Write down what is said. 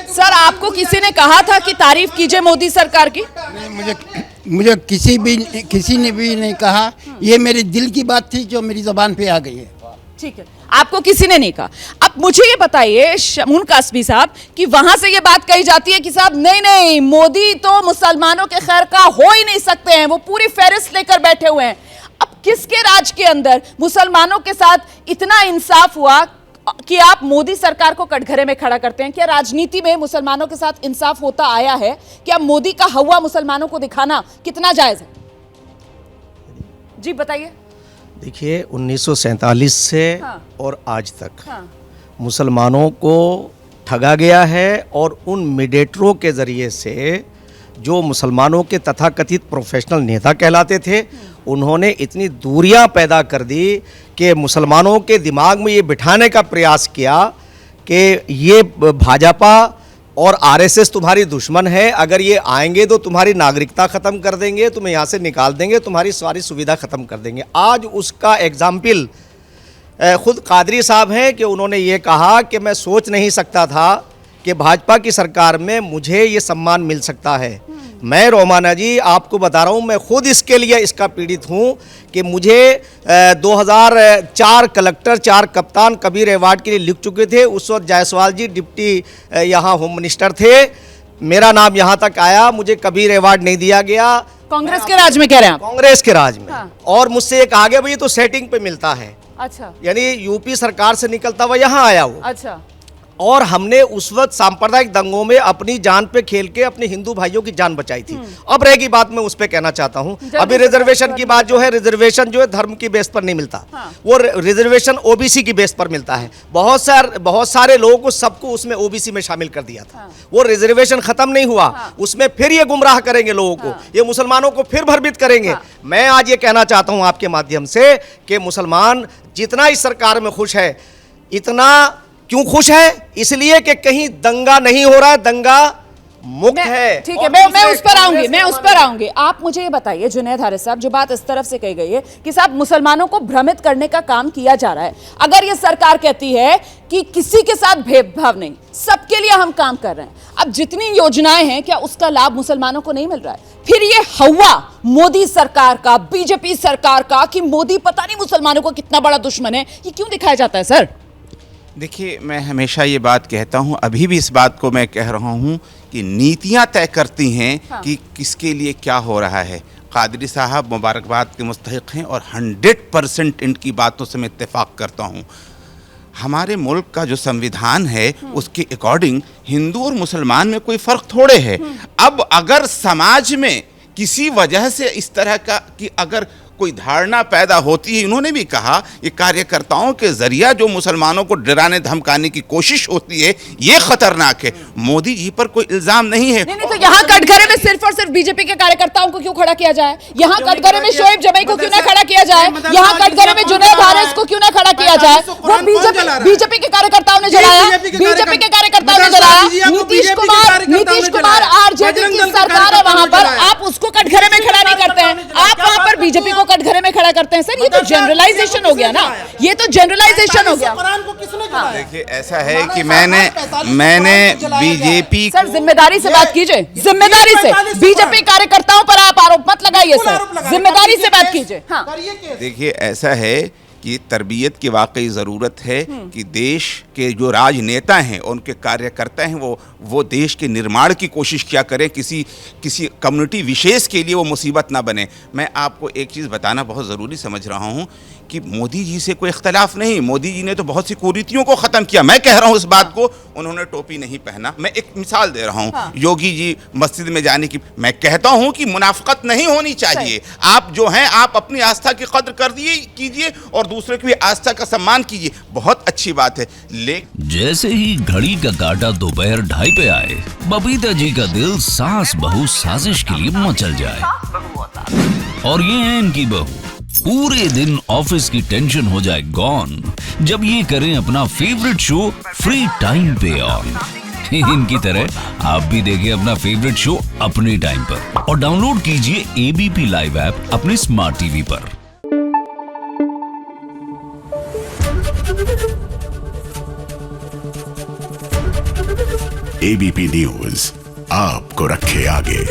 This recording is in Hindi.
सर आपको किसी ने कहा था कि तारीफ कीजिए मोदी सरकार की? मुझे किसी ने भी नहीं कहा। ये मेरे दिल की बात थी जो मेरी ज़बान पे आ गई है। ठीक है, आपको किसी ने नहीं कहा। अब मुझे ये बताइए शमून कासबी साहब कि वहां से ये बात कही जाती है कि साहब नहीं नहीं, मोदी तो मुसलमानों के खैर का हो ही नहीं सकते हैं, वो पूरी फेहरिस्त लेकर बैठे हुए हैं। अब किसके राज के अंदर मुसलमानों के साथ इतना इंसाफ हुआ कि आप मोदी सरकार को कटघरे में खड़ा करते हैं? क्या राजनीति में मुसलमानों के साथ इंसाफ होता आया है? क्या मोदी का हवा मुसलमानों को दिखाना कितना जायज है? जी बताइए। देखिए 1947 से और आज तक मुसलमानों को ठगा गया है और उन मीडिएटरों के ज़रिए से जो मुसलमानों के तथाकथित प्रोफेशनल नेता कहलाते थे, उन्होंने इतनी दूरियां पैदा कर दी कि मुसलमानों के दिमाग में ये बिठाने का प्रयास किया कि ये भाजपा और आरएसएस तुम्हारी दुश्मन है, अगर ये आएंगे तो तुम्हारी नागरिकता ख़त्म कर देंगे, तुम्हें यहाँ से निकाल देंगे, तुम्हारी सारी सुविधा ख़त्म कर देंगे। आज उसका एग्जाम्पल खुद कादरी साहब हैं कि उन्होंने ये कहा कि मैं सोच नहीं सकता था कि भाजपा की सरकार में मुझे ये सम्मान मिल सकता है। मैं रोमाना जी आपको बता रहा हूँ, मैं खुद इसके लिए इसका पीड़ित हूँ कि मुझे 2004 कलेक्टर 4 कप्तान कबीर अवार्ड के लिए लिख चुके थे। उस वक्त जायसवाल जी डिप्टी यहाँ होम मिनिस्टर थे, मेरा नाम यहाँ तक आया, मुझे कबीर अवार्ड नहीं दिया गया। कांग्रेस के राज में कह रहे हैं आप? कांग्रेस के राज में। हाँ। और मुझसे ये कहा गया भाई ये तो सेटिंग पे मिलता है। अच्छा, यानी यूपी सरकार से निकलता हुआ यहाँ आया वो। अच्छा। और हमने उस वक्त सांप्रदायिक दंगों में अपनी जान पे खेल के अपने हिंदू भाइयों की जान बचाई थी। अब रहेगी बात, मैं उस पे कहना चाहता हूँ, अभी रिजर्वेशन की बात जो है, रिजर्वेशन जो है धर्म की बेस पर नहीं मिलता। वो रिजर्वेशन ओबीसी की बेस पर मिलता है। बहुत सारे लोगों को सबको उसमें ओबीसी में शामिल कर दिया था। वो रिजर्वेशन खत्म नहीं हुआ, उसमें फिर ये गुमराह करेंगे लोगों को, ये मुसलमानों को फिर भयभीत करेंगे। मैं आज ये कहना चाहता हूँ आपके माध्यम से कि मुसलमान जितना इस सरकार में खुश है, इतना क्यों खुश है? इसलिए कि कहीं दंगा नहीं हो रहा है, दंगा मुक्त है। ठीक है, मैं उस पर आऊंगी। आप मुझे ये बताइए जुनैद हारिस साहब, जो बात इस तरफ से कही गई है कि साहब मुसलमानों को भ्रमित करने का काम किया जा रहा है, अगर ये सरकार कहती है कि किसी के साथ भेदभाव नहीं, सबके लिए हम काम कर रहे हैं, अब जितनी योजनाएं हैं क्या उसका लाभ मुसलमानों को नहीं मिल रहा है? फिर ये हवा मोदी सरकार का, बीजेपी सरकार का कि मोदी पता नहीं मुसलमानों को कितना बड़ा दुश्मन है, ये क्यों दिखाया जाता है सर? देखिए, मैं हमेशा ये बात कहता हूँ, अभी भी इस बात को मैं कह रहा हूँ कि नीतियाँ तय करती हैं कि किसके लिए क्या हो रहा है। कादरी साहब मुबारकबाद के मुस्तहिक हैं और 100% इनकी बातों से मैं इत्तेफाक करता हूँ। हमारे मुल्क का जो संविधान है उसके अकॉर्डिंग हिंदू और मुसलमान में कोई फ़र्क थोड़े है। अब अगर समाज में किसी वजह से इस तरह का कि अगर कोई धारणा पैदा होती है, इन्होंने भी कहा ये कार्यकर्ताओं के जरिया जो मुसलमानों को डराने धमकाने की कोशिश होती है, ये खतरनाक है। मोदी जी पर कोई इल्जाम नहीं है। नहीं, तो यहाँ कटघरे में सिर्फ और सिर्फ बीजेपी के कार्यकर्ताओं को क्यों खड़ा किया जाए? यहाँ कटघरे में शोएब जमई को क्यों ना खड़ा किया जाए? यहाँ कटघरे में जुनैद हारिस को क्यों ना खड़ा किया जाए? वो बीजेपी के कार्यकर्ताओं ने जलाया, बीजेपी के कार्यकर्ताओं ने जलाया। नीतीश कुमार आरजेडी की सरकार है वहां पर, आप उसको कटघरे में खड़ा नहीं करते हैं, आप वहां पर बीजेपी को कटघरे में खड़ा करते हैं। सर ये तो जनरलाइजेशन हो गया ना, ये तो जनरलाइजेशन हो गया। देखिए ऐसा है कि मैंने बीजेपी, सर जिम्मेदारी से बात कीजिए, जिम्मेदारी से। बीजेपी कार्यकर्ताओं पर आप आरोप मत लगाइए सर, जिम्मेदारी से बात कीजिए। हाँ देखिए ऐसा है कि तरबियत की वाकई ज़रूरत है कि देश के जो राजनेता हैं और उनके कार्यकर्ता हैं वो देश के निर्माण की कोशिश क्या करें, किसी कम्युनिटी विशेष के लिए वो मुसीबत ना बने। मैं आपको एक चीज़ बताना बहुत ज़रूरी समझ रहा हूँ कि मोदी जी से कोई इख्तलाफ नहीं, मोदी जी ने तो बहुत सी कुरीतियों को ख़त्म किया। मैं कह रहा हूँ इस बात को, उन्होंने टोपी नहीं पहना। मैं एक मिसाल दे रहा हूँ, योगी जी मस्जिद में जाने की, मैं कहता हूँ कि मुनाफिकत नहीं होनी चाहिए। आप जो हैं आप अपनी आस्था की कद्र कर कीजिए और दूसरे की भी आस्था का सम्मान कीजिए, बहुत अच्छी बात है। जैसे ही घड़ी का काटा दोपहर 2:30 पे आए, बबीता जी का दिल सास बहू साजिश के लिए मचल जाए। और ये है इनकी बहू, पूरे दिन ऑफिस की टेंशन हो जाए गॉन जब ये करें अपना फेवरेट शो फ्री टाइम पे ऑन। इनकी तरह आप भी देखिए अपना फेवरेट शो अपने टाइम पर और डाउनलोड कीजिए ABP लाइव ऐप अपने स्मार्ट टीवी पर। एबीपी न्यूज आपको रखे आगे।